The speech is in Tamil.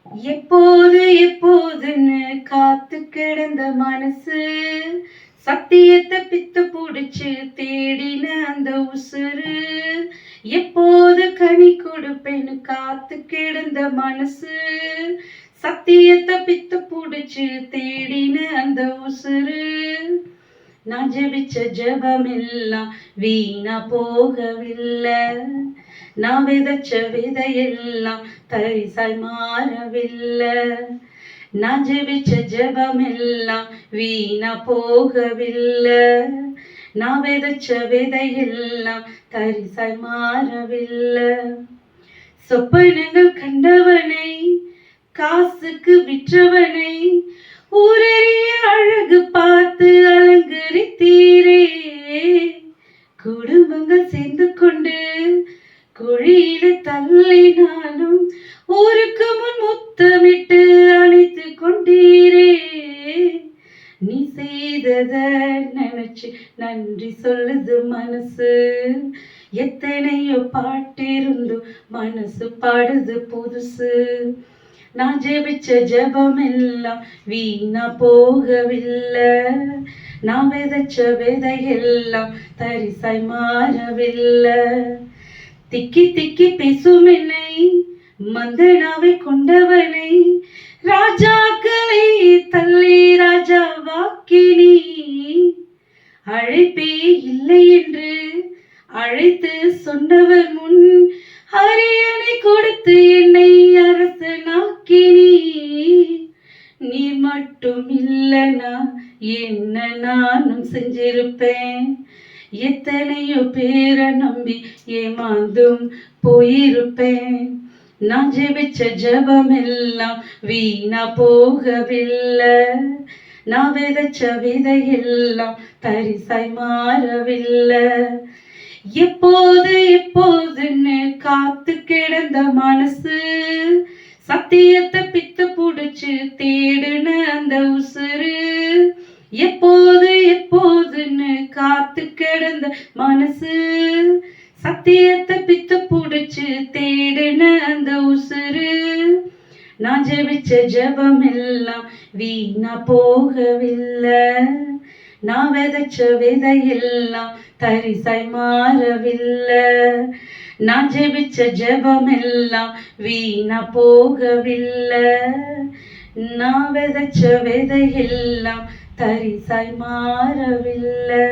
எப்போது எப்போதுன்னு காத்து கிடந்த மனசு சத்தியத்தை பித்து புடிச்சு தேடின அந்த உசுறு. எப்போது கனி கொடுப்பேன்னு காத்து கிடந்த மனசு சத்தியத்தை பித்து புடிச்சு தேடின அந்த உசுறு. நான் ஜெபிச்ச ஜெபமெல்லாம் வீணா போகவில்லை. நான் விதைச்ச விதையெல்லாம் தரிசாய் மாறவில்லை. நான் ஜெபிச்ச ஜெபமெல்லாம் வீணா போகவில்லை. நான் விதைச்ச விதையெல்லாம் தரிசாய் மாறவில்லை. சொப்பனங்கள் கண்டவனை காசுக்கு விற்றவனை ஊரறிய அழகு பார்த்து அலங்கரித்தீரே. குடும்பங்கள் சேர்ந்து கொண்டு குழியில தள்ளினாலும் ஊருக்கு முன் முத்தமிட்டு அணைத்து கொண்டீரே. நீ செய்தத நினைச்சு நன்றி சொல்லுது மனசு. எத்தனையோ பாட்டிருந்தும் மனசு பாடுது புதுசு. நான் ஜெபிச்ச ஜெபமெல்லாம் வீணா போகவில்லை. நான் விதைச்ச விதையெல்லாம் தரிசாய் மாறவில்லை. திக்கி திக்கி பேசும் என்னை மந்தனாவை கொண்டவனை ராஜாக்களை தள்ளி ராஜா வாக்கினி அழைப்பே இல்லை என்று அழைத்து சொன்னவர் முன் அரியணை கொடுத்து என்னை அரசனாக்கினி. நீ மட்டும் இல்லைனா என்ன நானும் செஞ்சிருப்பேன். எத்தனையோ பேரை நம்பி ஏமாந்தும் போயிருப்பேன். நான் ஜெபிச்ச ஜெபமெல்லாம் வீணா போகவில்லை. நான் விதைச்ச விதையெல்லாம் தரிசாய் மாறவில்லை. எப்போது எப்போதுன்னு காத்து கிடந்த மனசு சத்தியத்தை பித்து புடிச்சு தேடுன அந்த உசுறு. எப்போது எப்போதுன்னு காத்து கிடந்த மனசு சத்தியத்தை பித்து புடிச்சு தேடுன அந்த உசுறு. நான் ஜெபிச்ச ஜெபமெல்லாம் வீணா போகவில்லை. நான் விதைச்ச விதையெல்லாம் தரிசாய் மாறவில்லை. நான் ஜெபிச்ச ஜெபமெல்லாம் வீணா போகவில்லை. நான் விதைச்ச விதையெல்லாம் தரிசாய் மாறவில்லை.